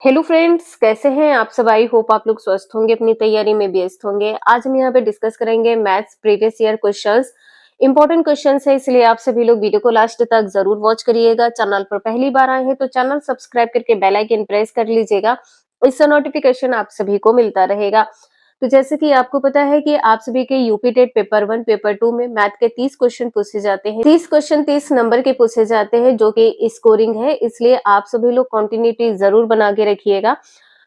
Hello friends, कैसे हैं आप सब। आई होप आप लोग स्वस्थ होंगे, अपनी तैयारी में व्यस्त होंगे। आज हम यहाँ पे डिस्कस करेंगे maths previous year questions. Important questions है, इसलिए आप सभी लोग वीडियो को लास्ट तक जरूर वॉच करिएगा। चैनल पर पहली बार आए हैं तो चैनल सब्सक्राइब करके बेल आइकन प्रेस कर लीजिएगा, इससे नोटिफिकेशन आप सभी को मिलता रहेगा। तो जैसे कि आपको पता है कि आप सभी के यूपी टेट पेपर 1 पेपर 2 में मैथ के 30 क्वेश्चन पूछे जाते हैं। 30 क्वेश्चन 30 नंबर के पूछे जाते हैं, जो कि स्कोरिंग है, इसलिए आप सभी लोग कंटिन्यूटी जरूर बना के रखिएगा।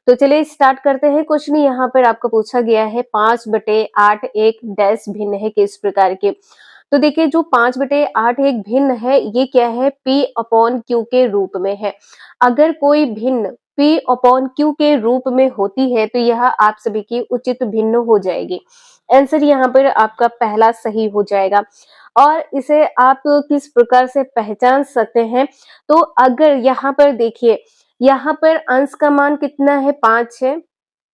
तो चलिए स्टार्ट करते हैं। क्वेश्चन यहाँ पर आपको पूछा गया है 5/8 एक डैश भिन्न है किस प्रकार के। तो देखिए, जो 5/8 एक भिन्न है, ये क्या है, P/Q के रूप में है। अगर कोई भिन्न P/Q के रूप में होती है तो यह आप सभी की उचित भिन्न हो जाएगी। आंसर यहाँ पर आपका पहला सही हो जाएगा। और इसे आप किस प्रकार से पहचान सकते हैं, तो अगर यहाँ पर देखिए, यहाँ पर अंश का मान कितना है, 5 है,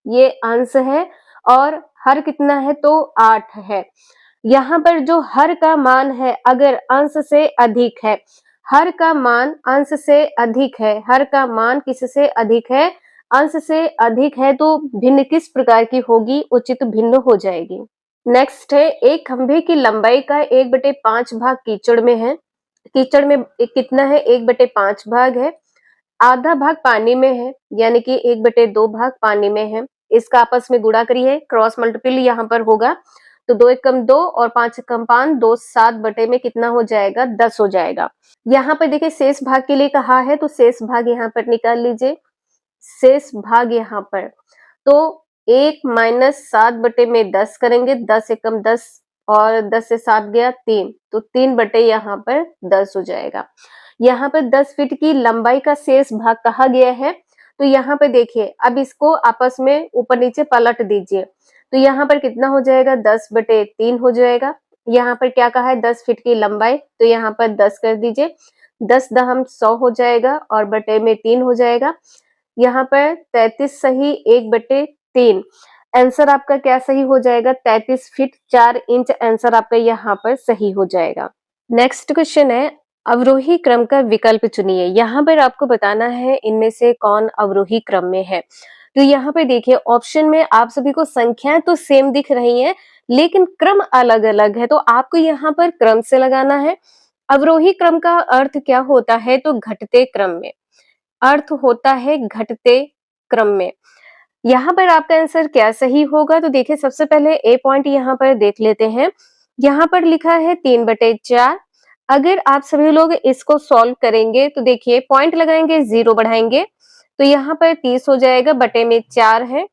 ये अंश है, और हर कितना है, तो 8 है। यहाँ पर जो हर का मान है, अगर अंश से अधिक है, हर का मान अंश से अधिक है, हर का मान किससे अधिक है, अंश से अधिक है, तो भिन्न किस प्रकार की होगी, उचित भिन्न हो जाएगी। नेक्स्ट है, एक खंभे की लंबाई का 1/5 भाग कीचड़ में है। कीचड़ में कितना है, 1/5 भाग है। आधा भाग पानी में है, यानी कि 1/2 भाग पानी में है। इसका आपस में गुणा करिए, क्रॉस मल्टीपल यहाँ पर होगा, तो 2 एकम 2 और 5 एकम 5, 2 7 बटे में कितना हो जाएगा, 10 हो जाएगा। यहाँ पर देखिए शेष भाग के लिए कहा है, तो शेष भाग यहाँ पर निकाल लीजिए। शेष भाग यहाँ पर, तो 1 माइनस 7 बटे में 10 करेंगे, 10 एकम 10 और 10 से 7 गया 3, तो 3 बटे यहाँ पर 10 हो जाएगा। यहाँ पर 10 फीट की लंबाई का शेष भाग कहा गया है, तो यहाँ पे देखिए, अब इसको आपस में ऊपर नीचे पलट दीजिए, तो यहाँ पर कितना हो जाएगा, 10/3 हो जाएगा। यहाँ पर क्या कहा है, 10 फीट की लंबाई, तो यहाँ पर 10 कर दीजिए, 10 दहम 100 हो जाएगा, और बटे में 3 हो जाएगा। यहाँ पर 33 सही 1/3। आंसर आपका क्या सही हो जाएगा, 33 फीट 4 इंच आंसर आपका यहाँ पर सही हो जाएगा। नेक्स्ट क्वेश्चन है, अवरोही क्रम का विकल्प चुनिए। यहाँ पर आपको बताना है इनमें से कौन अवरोही क्रम में है। तो यहाँ पे देखिए, ऑप्शन में आप सभी को संख्याएं तो सेम दिख रही हैं, लेकिन क्रम अलग अलग है, तो आपको यहाँ पर क्रम से लगाना है। अवरोही क्रम का अर्थ क्या होता है, तो घटते क्रम में, अर्थ होता है घटते क्रम में। यहाँ पर आपका आंसर क्या सही होगा, तो देखिए सबसे पहले ए पॉइंट यहाँ पर देख लेते हैं। यहाँ पर लिखा है 3/4। अगर आप सभी लोग इसको सॉल्व करेंगे तो देखिए, पॉइंट लगाएंगे, 0 बढ़ाएंगे, तो यहाँ पर 30 हो जाएगा, बटे में 4 है,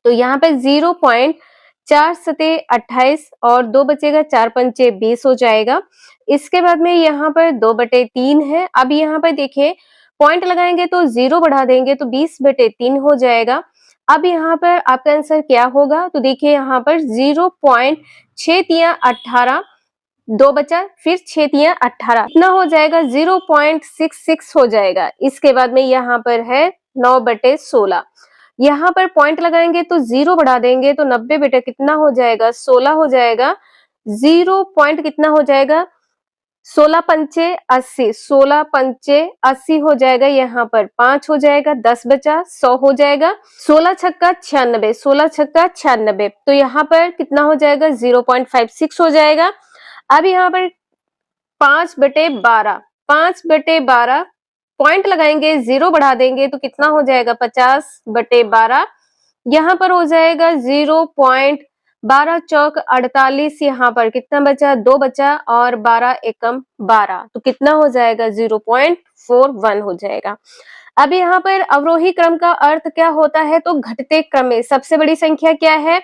तो यहाँ पर 0.4 सते 28 और 2 बचेगा, 4 पंचे 20 हो जाएगा। इसके बाद में यहाँ पर 2/3 है। अब यहाँ पर देखिए, पॉइंट लगाएंगे तो 0 बढ़ा देंगे, तो 20/3 हो जाएगा। अब यहाँ पर आपका आंसर क्या होगा, तो देखिए यहाँ पर 0.6×18, 2 बचा, फिर 6×18 कितना हो जाएगा, 0.66 हो जाएगा। इसके बाद में यहाँ पर है 9/16। यहाँ पर पॉइंट लगाएंगे तो 0 बढ़ा देंगे, तो 90 बेटा कितना हो जाएगा, 16 हो जाएगा। 0 पॉइंट कितना हो जाएगा, 16 पंचे 80, 16 पंचे 80 हो जाएगा। यहाँ पर 5 हो जाएगा, 10 बचा, 100 हो जाएगा। 16 छक्का 96, 16 छक्का 96, तो यहाँ पर कितना हो जाएगा, 0.56 हो जाएगा। अब यहाँ पर 5/12, 5/12 पॉइंट लगाएंगे, 0 बढ़ा देंगे, तो कितना हो जाएगा, 50/12। यहाँ पर हो जाएगा 0.12 चौक 48, यहाँ पर कितना बचा, 2 बचा, और 12 एकम 12, तो कितना हो जाएगा, 0.41 हो जाएगा। अब यहाँ पर अवरोही क्रम का अर्थ क्या होता है, तो घटते क्रम में सबसे बड़ी संख्या क्या है,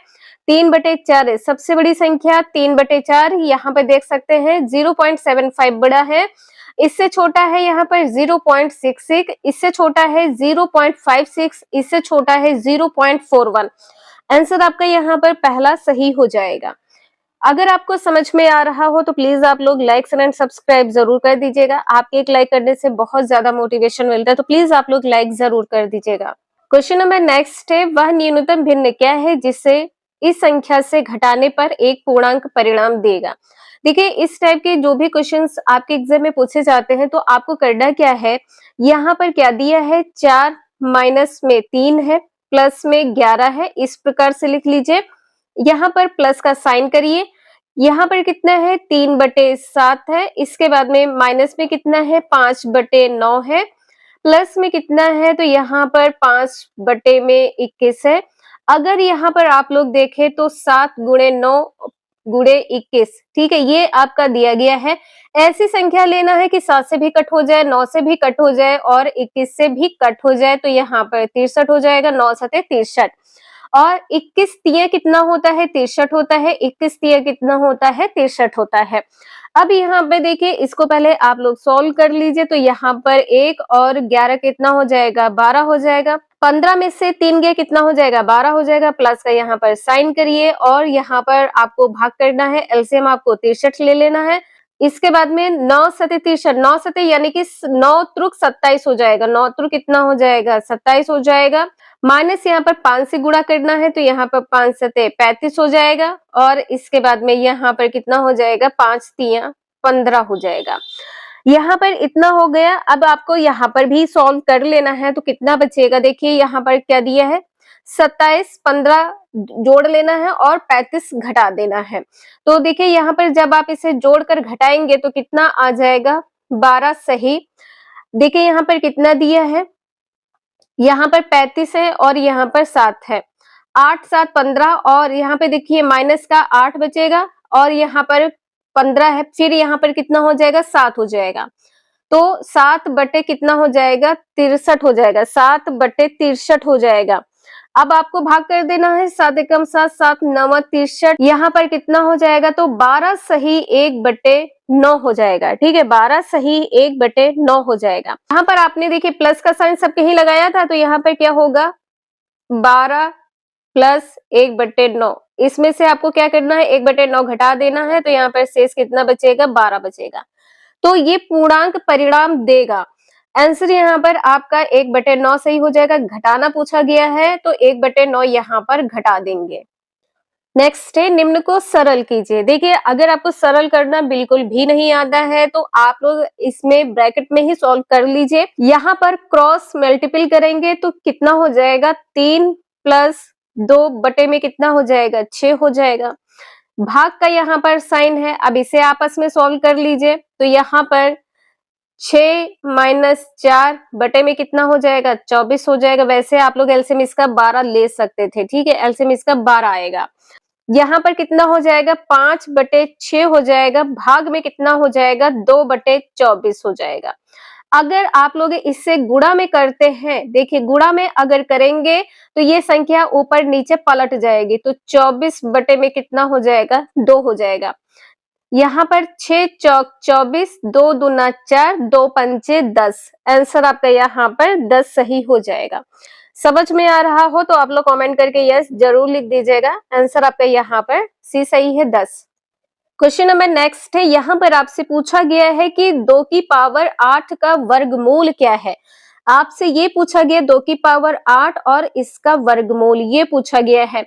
3/4 है। सबसे बड़ी संख्या 3/4, यहाँ पे देख सकते हैं 0.75 बड़ा है, इससे छोटा है यहाँ पर 0.66, इससे छोटा है 0.56, इससे छोटा है 0.41। आंसर आपका यहाँ पर पहला सही हो जाएगा। अगर आपको समझ में आ रहा हो तो प्लीज आप लोग लाइक एंड सब्सक्राइब जरूर कर दीजिएगा। आपके एक लाइक करने से बहुत ज्यादा मोटिवेशन मिलता है, तो प्लीज आप लोग लाइक जरूर कर दीजिएगा। क्वेश्चन नंबर नेक्स्ट है, वह न्यूनतम भिन्न क्या है जिससे इस संख्या से घटाने पर एक पूर्णांक परिणाम देगा। देखिए, इस टाइप के जो भी क्वेश्चंस आपके एग्जाम में पूछे जाते हैं, तो आपको करना क्या है, यहाँ पर क्या दिया है, 4 माइनस में 3 है, प्लस में 11 है, इस प्रकार से लिख लीजिए। यहाँ पर प्लस का साइन करिए, यहाँ पर कितना है 3/7 है, इसके बाद में माइनस में कितना है 5/9 है, प्लस में कितना है तो यहाँ पर 5/21 है। अगर यहाँ पर आप लोग देखें तो 7 × 9 × 21, ठीक है, ये आपका दिया गया है। ऐसी संख्या लेना है कि 7 से भी कट हो जाए, 9 से भी कट हो जाए और 21 से भी कट हो जाए, तो यहाँ पर 63 हो जाएगा, 9 7 63 और 21 तिया कितना होता है 63 होता है, 21 तिया कितना होता है 63 होता है। अब यहाँ पे देखिए, इसको पहले आप लोग सॉल्व कर लीजिए, तो यहाँ पर 1 और 11 कितना हो जाएगा 12 हो जाएगा, 15 में से 3 गए कितना हो जाएगा 12 हो जाएगा, प्लस का यहाँ पर साइन करिए और यहाँ पर आपको भाग करना है, एलसीएम आपको 63 ले लेना है। इसके बाद में 9 सते 63, 9 सते यानी कि 9 त्रुक 27 हो जाएगा, 9 त्रुक कितना हो जाएगा 27 हो जाएगा, माइनस यहाँ पर 5 से गुणा करना है, तो यहाँ पर 5 सते 35 हो जाएगा और इसके बाद में यहाँ पर कितना हो जाएगा 5 तिया 15 हो जाएगा। यहाँ पर इतना हो गया। अब आपको यहाँ पर भी सॉल्व कर लेना है, तो कितना बचेगा, देखिए यहाँ पर क्या दिया है 27, 15 जोड़ लेना है और 35 घटा देना है। तो देखिए यहाँ पर जब आप इसे जोड़कर घटाएंगे तो कितना आ जाएगा 12 सही। देखिए यहाँ पर कितना दिया है, यहाँ पर 35 है और यहाँ पर 7 है, 8 7 15 और यहाँ पे देखिए माइनस का 8 बचेगा और यहाँ पर 15 है, फिर यहाँ पर कितना हो जाएगा 7 हो जाएगा, तो 7 बटे कितना हो जाएगा 63 हो जाएगा, 7 बटे 63 हो जाएगा। अब आपको भाग कर देना है, 7 एकम 7, 7 9 63, यहाँ पर कितना हो जाएगा तो 12 सही 1/9 हो जाएगा, ठीक है, 12 सही 1/9 हो जाएगा। यहाँ पर आपने देखिए प्लस का साइन सब कहीं लगाया था, तो यहाँ पर क्या होगा 12 प्लस 1/9, इसमें से आपको क्या करना है 1/9 घटा देना है, तो यहाँ पर शेष कितना बचेगा 12 बचेगा। तो ये पूर्णांक परिणाम देगा। आंसर यहाँ पर आपका 1/9 सही हो जाएगा। घटाना पूछा गया है तो 1/9 यहाँ पर घटा देंगे। नेक्स्ट है, निम्न को सरल कीजिए। देखिए अगर आपको सरल करना बिल्कुल भी नहीं आता है तो आप लोग इसमें ब्रैकेट में ही सॉल्व कर लीजिए। यहाँ पर क्रॉस मल्टीपल करेंगे तो कितना हो जाएगा 3 + 2 बटे में कितना हो जाएगा 6 हो जाएगा। भाग का यहाँ पर साइन है, अब इसे आपस में सॉल्व कर लीजिए, तो यहाँ पर 6 - 4 बटे में कितना हो जाएगा 24 हो जाएगा। वैसे आप लोग एलसीएम इसका 12 ले सकते थे, ठीक है, एलसीएम इसका 12 आएगा। यहाँ पर कितना हो जाएगा 5/6 हो जाएगा, भाग में कितना हो जाएगा 2/24 हो जाएगा। अगर आप लोग इससे गुणा में करते हैं, देखिए गुणा में अगर करेंगे तो ये संख्या ऊपर नीचे पलट जाएगी, तो 24 बटे में कितना हो जाएगा 2 हो जाएगा। यहाँ पर 6 चौक 24, 2 दूना 4, 2 पंचे 10, आंसर आपका यहाँ पर 10 सही हो जाएगा। समझ में आ रहा हो तो आप लोग कमेंट करके यस जरूर लिख दीजिएगा। आंसर आपका यहाँ पर सी सही है 10। क्वेश्चन नंबर नेक्स्ट है, यहाँ पर आपसे पूछा गया है कि 2 की पावर 8 का वर्गमूल क्या है। आपसे ये पूछा गया 2 की पावर 8 और इसका वर्गमूल ये पूछा गया है।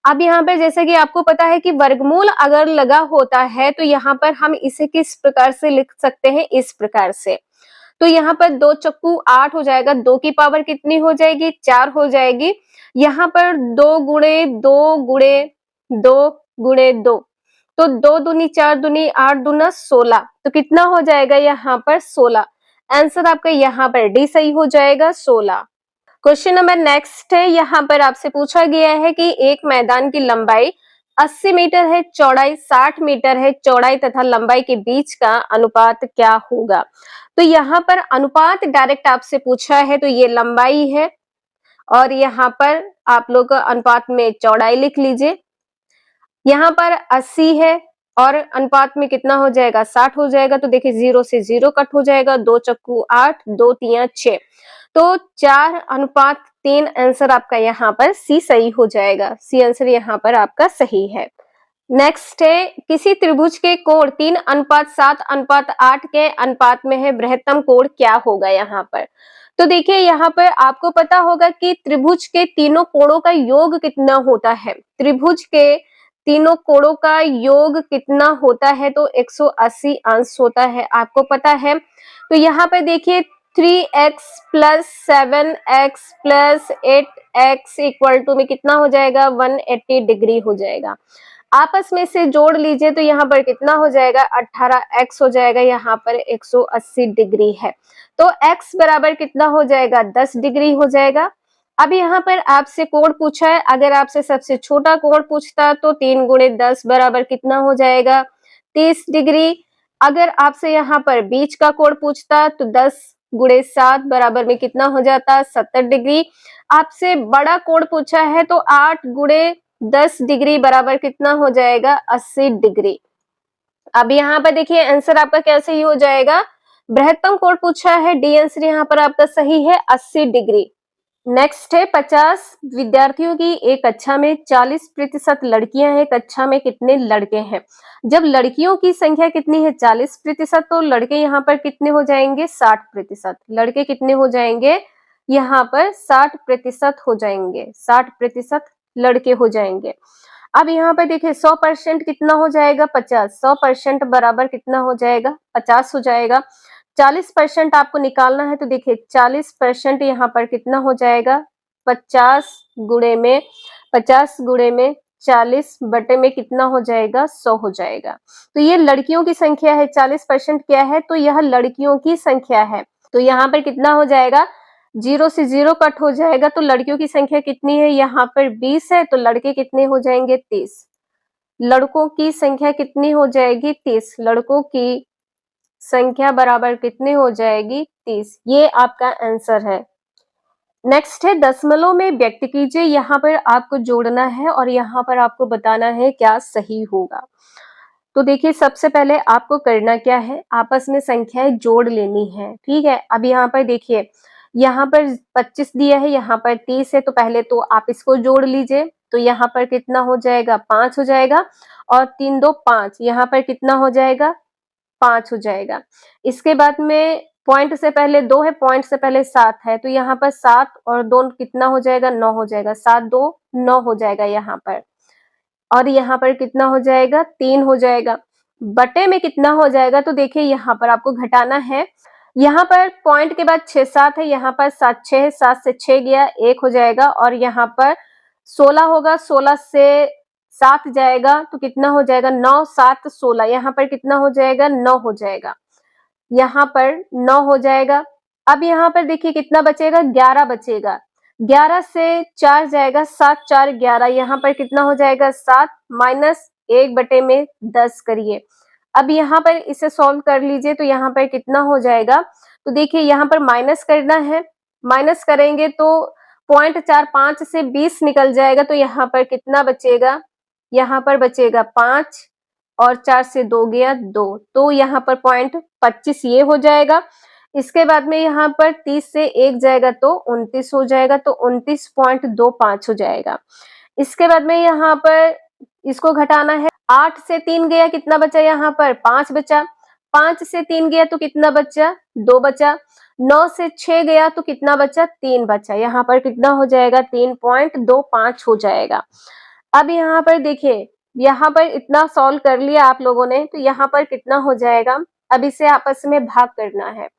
अब यहाँ पर जैसे कि आपको पता है कि वर्गमूल अगर लगा होता है तो यहाँ पर हम इसे किस प्रकार से लिख सकते हैं, इस प्रकार से। तो यहाँ पर 2 चक्कू 8 हो जाएगा, 2 की पावर कितनी हो जाएगी 4 हो जाएगी। यहाँ पर 2 गुणे 2 गुणे 2 गुणे 2, तो 2 दूनी 4 दूनी 8 दूना 16, तो कितना हो जाएगा यहाँ पर 16। आंसर आपका यहाँ पर डी सही हो जाएगा 16। क्वेश्चन नंबर नेक्स्ट है, यहाँ पर आपसे पूछा गया है कि एक मैदान की लंबाई 80 मीटर है, चौड़ाई 60 मीटर है, चौड़ाई तथा लंबाई के बीच का अनुपात क्या होगा। तो यहाँ पर अनुपात डायरेक्ट आपसे पूछा है, तो ये लंबाई है और यहाँ पर आप लोग अनुपात में चौड़ाई लिख लीजिए। यहाँ पर 80 है और अनुपात में कितना हो जाएगा 60 हो जाएगा, तो देखिए 0 से 0 कट हो जाएगा, 2 चक्कू 8, 2 तिया 6, तो 4:3 आंसर आपका यहाँ पर सी सही हो जाएगा। सी आंसर यहाँ पर आपका सही है। नेक्स्ट है, किसी त्रिभुज के कोण 3:7:8 के अनुपात में है, बृहत्तम कोण क्या होगा यहाँ पर। तो देखिए यहाँ पर आपको पता होगा कि त्रिभुज के तीनों कोणों का योग कितना होता है। त्रिभुज के तीनों कोणों का योग कितना होता है, तो 180 अंश होता है, आपको पता है। तो यहाँ पर देखिए 3x plus 7x plus 8x equal to में कितना हो जाएगा, 180 डिग्री हो जाएगा। आपस में से जोड़ लीजिए तो यहाँ पर कितना हो जाएगा, 18x हो जाएगा, यहाँ पर 180 डिग्री है। तो x बराबर कितना हो जाएगा, 10 डिग्री हो जाएगा। अब यहाँ पर आपसे कोण पूछा है, अगर आपसे सबसे छोटा कोण पूछता तो 3 गुणे 10 बराबर कितना हो जाएगा, 30 डिग्री। अगर आपसे यहाँ पर बीच का कोण पूछता तो 10 गुणे 7 बराबर में कितना हो जाता, 70 डिग्री। आपसे बड़ा कोण पूछा है तो 8 गुणे 10 डिग्री बराबर कितना हो जाएगा, 80 डिग्री। अब यहाँ पर देखिए आंसर आपका क्या सही हो जाएगा, बृहत्तम कोण पूछा है, डी आंसर यहाँ पर आपका सही है, 80 डिग्री। नेक्स्ट है 50 विद्यार्थियों की एक कक्षा में 40% लड़कियां हैं, कक्षा में कितने लड़के हैं। जब लड़कियों की संख्या कितनी है, 40%, तो लड़के यहाँ पर कितने हो जाएंगे, 60%। लड़के कितने हो जाएंगे, यहाँ पर 60% हो जाएंगे, 60% लड़के हो जाएंगे। अब यहाँ पर देखिए 100% कितना हो जाएगा, 50। 100% बराबर कितना हो जाएगा, 50 हो जाएगा। 40% आपको निकालना है तो देखिए 40% यहाँ पर कितना हो जाएगा, 50 गुणे में 40 बटे में कितना हो जाएगा, 100 हो जाएगा। तो ये लड़कियों की संख्या है, 40% क्या है, तो यह लड़कियों की संख्या है। तो यहाँ पर कितना हो जाएगा, 0 से 0 कट हो जाएगा। तो लड़कियों की संख्या कितनी है, यहाँ पर 20 है, तो लड़के कितने हो जाएंगे, 30। लड़कों की संख्या कितनी हो जाएगी, 30। लड़कों की संख्या बराबर कितने हो जाएगी, 30। ये आपका आंसर है। नेक्स्ट है दशमलव में व्यक्त कीजिए। यहाँ पर आपको जोड़ना है और यहाँ पर आपको बताना है क्या सही होगा। तो देखिए सबसे पहले आपको करना क्या है, आपस में संख्याएं जोड़ लेनी है, ठीक है। अब यहाँ पर देखिए, यहाँ पर 25 दिया है, यहाँ पर 30 है, तो पहले तो आप इसको जोड़ लीजिए। तो यहाँ पर कितना हो जाएगा, 5 हो जाएगा, और 3 2 5, यहाँ पर कितना हो जाएगा, 5 हो जाएगा। इसके बाद में पॉइंट से पहले 2 है, पॉइंट से पहले 7 है, तो यहाँ पर 7 और 2 कितना हो जाएगा, 9 हो जाएगा। 7 2 9 हो जाएगा यहाँ पर, और यहाँ पर कितना हो जाएगा, 3 हो जाएगा। बटे में कितना हो जाएगा, तो देखिए यहाँ पर आपको घटाना है। यहाँ पर पॉइंट के बाद 6 7 है, यहाँ पर 7 6 है, 7 से 6 गया 1 हो जाएगा, और यहाँ पर 16 होगा, 16 से 7 जाएगा तो कितना हो जाएगा, 9 7 16, यहाँ पर कितना हो जाएगा, 9 हो जाएगा। यहाँ पर 9 हो जाएगा। अब यहाँ पर देखिए कितना बचेगा, 11 बचेगा। 11 से 4 जाएगा, 7 4 11, यहाँ पर कितना हो जाएगा, 7 माइनस 1 बटे में 10 करिए। अब यहाँ पर इसे सॉल्व कर लीजिए तो यहाँ पर कितना हो जाएगा, तो देखिए यहाँ पर माइनस करना है, माइनस करेंगे तो 0.45 से 20 निकल जाएगा, तो यहाँ पर कितना बचेगा, यहाँ पर बचेगा 5, और 4 से 2 गया 2, तो यहाँ पर 0.25 ये हो जाएगा। इसके बाद में यहाँ पर 30 से 1 जाएगा तो 29 हो जाएगा, तो 29.25 हो जाएगा। इसके बाद में यहाँ पर इसको घटाना है, 8 से 3 गया, कितना बचा, यहाँ पर 5 बचा। 5 से 3 गया तो कितना बचा, 2 बचा। 9 से 6 गया तो कितना बचा, 3 बचा। यहाँ पर कितना हो जाएगा, 3.25 हो जाएगा। अब यहाँ पर देखिए, यहाँ पर इतना सॉल्व कर लिया आप लोगों ने, तो यहाँ पर कितना हो जाएगा, अब इसे आपस में भाग करना है।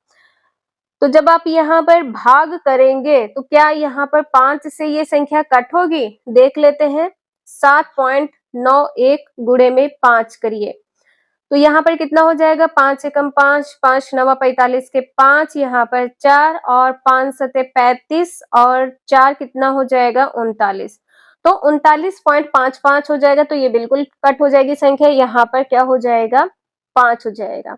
तो जब आप यहाँ पर भाग करेंगे तो क्या यहाँ पर 5 से ये संख्या कट होगी, देख लेते हैं। 7.91 गुणे में 5 करिए, तो यहाँ पर कितना हो जाएगा, 5 एकम 5, 5 नवा 45 के 5, यहाँ पर 4, और 5 सते 35, और 4 कितना हो जाएगा, 39, तो 39.55 हो जाएगा। तो ये बिल्कुल कट हो जाएगी संख्या, यहाँ पर क्या हो जाएगा, 5 हो जाएगा,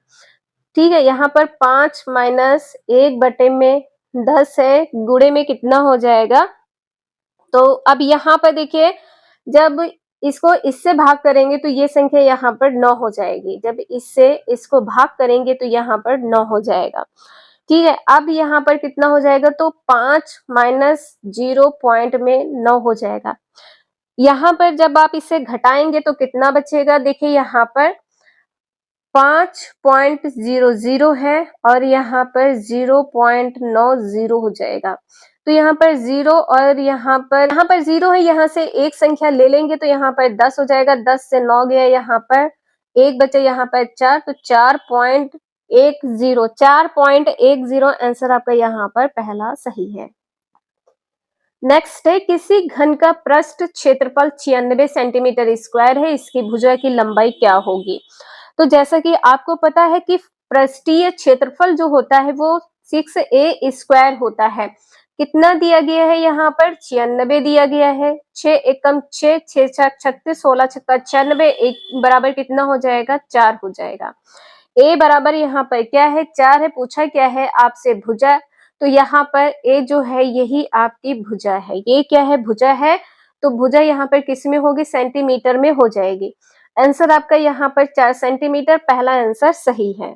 ठीक है। यहाँ पर 5 माइनस 1 बटे में 10 है, गुणे में कितना हो जाएगा, तो अब यहाँ पर देखिए जब इसको इससे भाग करेंगे तो ये संख्या यहाँ पर 9 हो जाएगी, जब इससे इसको भाग करेंगे तो यहाँ पर 9 हो जाएगा, ठीक है। अब यहाँ पर कितना हो जाएगा, तो 5 माइनस 0 पॉइंट में 9 हो जाएगा। यहाँ पर जब आप इसे घटाएंगे तो कितना बचेगा, देखिए यहाँ पर 5.00 है, और यहाँ पर 0.90 हो जाएगा। तो यहाँ पर 0 और यहाँ पर 0 है, यहाँ से एक संख्या ले लेंगे तो यहाँ पर 10 हो जाएगा। 10 से 9 गया, यहाँ पर 1 बचा, यहाँ पर 4, तो 4.10, 4.10 आंसर आपका यहाँ पर पहला सही है। नेक्स्ट है, किसी घन का पृष्ठ क्षेत्रफल 96 सेंटीमीटर स्क्वायर है, इसकी भुजा की लंबाई क्या होगी? तो जैसा कि आपको पता है कि पृष्ठीय क्षेत्रफल जो होता है वो 6a स्क्वायर होता है। कितना दिया गया है यहाँ पर? 96 दिया गया है। 6 एकम 6, 6 छक 36, 16 छक्का 96, एक बराबर कितना हो जाएगा? 4 हो जाएगा। ए बराबर यहाँ पर क्या है? 4 है। पूछा क्या है आपसे? भुजा। तो यहाँ पर ए जो है यही आपकी भुजा है। ये क्या है? भुजा है। तो भुजा यहाँ पर किस में होगी? सेंटीमीटर में हो जाएगी। आंसर आपका यहाँ पर 4 सेंटीमीटर, पहला आंसर सही है।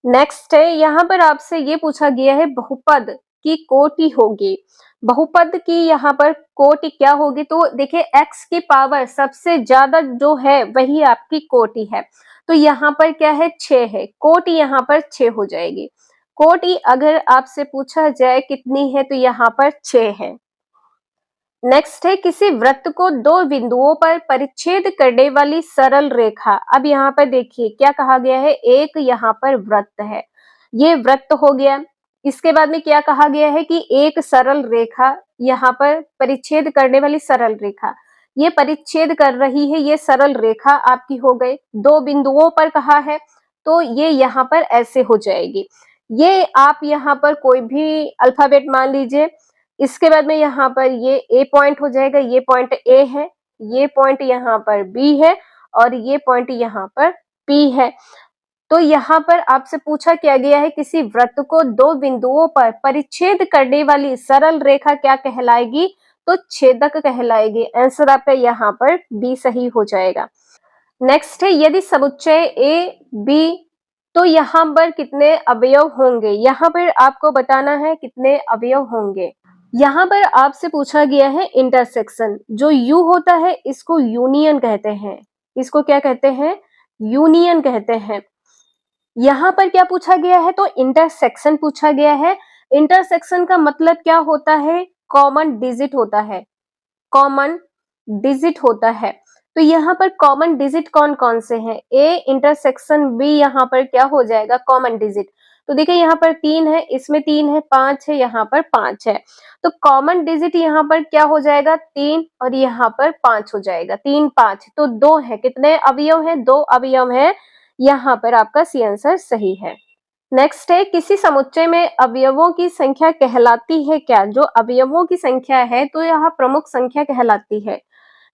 नेक्स्ट है, यहाँ पर आपसे ये पूछा गया है बहुपद की कोटि होगी। बहुपद की यहाँ पर कोटि क्या होगी? तो देखिए x की पावर सबसे ज्यादा जो है वही आपकी कोटि है। तो यहाँ पर क्या है? 6 है। कोटि यहाँ पर 6 हो जाएगी। कोटि अगर आपसे पूछा जाए कितनी है तो यहाँ पर 6 है। नेक्स्ट है, किसी वृत्त को दो बिंदुओं पर परिच्छेद करने वाली सरल रेखा। अब यहाँ पर देखिए क्या कहा गया है? एक यहाँ पर वृत्त है, ये वृत्त हो गया। इसके बाद में क्या कहा गया है कि एक सरल रेखा यहाँ पर परिच्छेद करने वाली सरल रेखा, ये परिच्छेद कर रही है, ये सरल रेखा आपकी हो गई। दो बिंदुओं पर कहा है तो ये यहाँ पर ऐसे हो जाएगी। ये आप यहाँ पर कोई भी अल्फाबेट मान लीजिए। इसके बाद में यहाँ पर ये ए पॉइंट हो जाएगा, ये पॉइंट ए है, ये पॉइंट यहाँ पर बी है और ये पॉइंट यहाँ पर पी है। तो यहाँ पर आपसे पूछा क्या गया है? किसी वृत्त को दो बिंदुओं पर परिच्छेद करने वाली सरल रेखा क्या कहलाएगी? तो छेदक कहलाएगी। आंसर आपका यहाँ पर बी सही हो जाएगा। नेक्स्ट है, यदि समुच्चय ए बी तो यहाँ पर कितने अवयव होंगे? यहाँ पर आपको बताना है कितने अवयव होंगे। यहाँ पर आपसे पूछा गया है इंटरसेक्शन। जो यू होता है इसको यूनियन कहते हैं। इसको क्या कहते हैं? यूनियन कहते हैं। यहाँ पर क्या पूछा गया है? तो इंटरसेक्शन पूछा गया है। इंटरसेक्शन का मतलब क्या होता है? कॉमन डिजिट होता है। कॉमन डिजिट होता है। तो यहाँ पर कॉमन डिजिट कौन कौन से हैं? ए इंटरसेक्शन बी यहाँ पर क्या हो जाएगा? Common digit. तो देखिए यहाँ पर 3 है, इसमें 3 है, 5 है, यहाँ पर 5 है। तो कॉमन डिजिट यहाँ पर क्या हो जाएगा? 3 और यहाँ पर 5 हो जाएगा। 3 5 तो 2 है। कितने अवयव है? 2 अवयव है। यहाँ पर आपका सी आंसर सही है। नेक्स्ट है, किसी समुच्चय में अवयवों की संख्या कहलाती है क्या? जो अवयवों की संख्या है तो यह प्रमुख संख्या कहलाती है।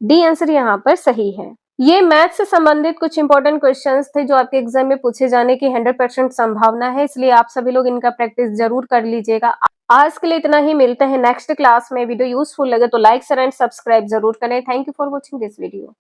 डी आंसर यहाँ पर सही है। ये मैथ से संबंधित कुछ इंपॉर्टेंट क्वेश्चंस थे जो आपके एग्जाम में पूछे जाने की 100% संभावना है, इसलिए आप सभी लोग इनका प्रैक्टिस जरूर कर लीजिएगा। आज के लिए इतना ही, मिलते हैं नेक्स्ट क्लास में। वीडियो यूजफुल लगे तो लाइक शेयर एंड सब्सक्राइब जरूर करें। Thank you for watching this video.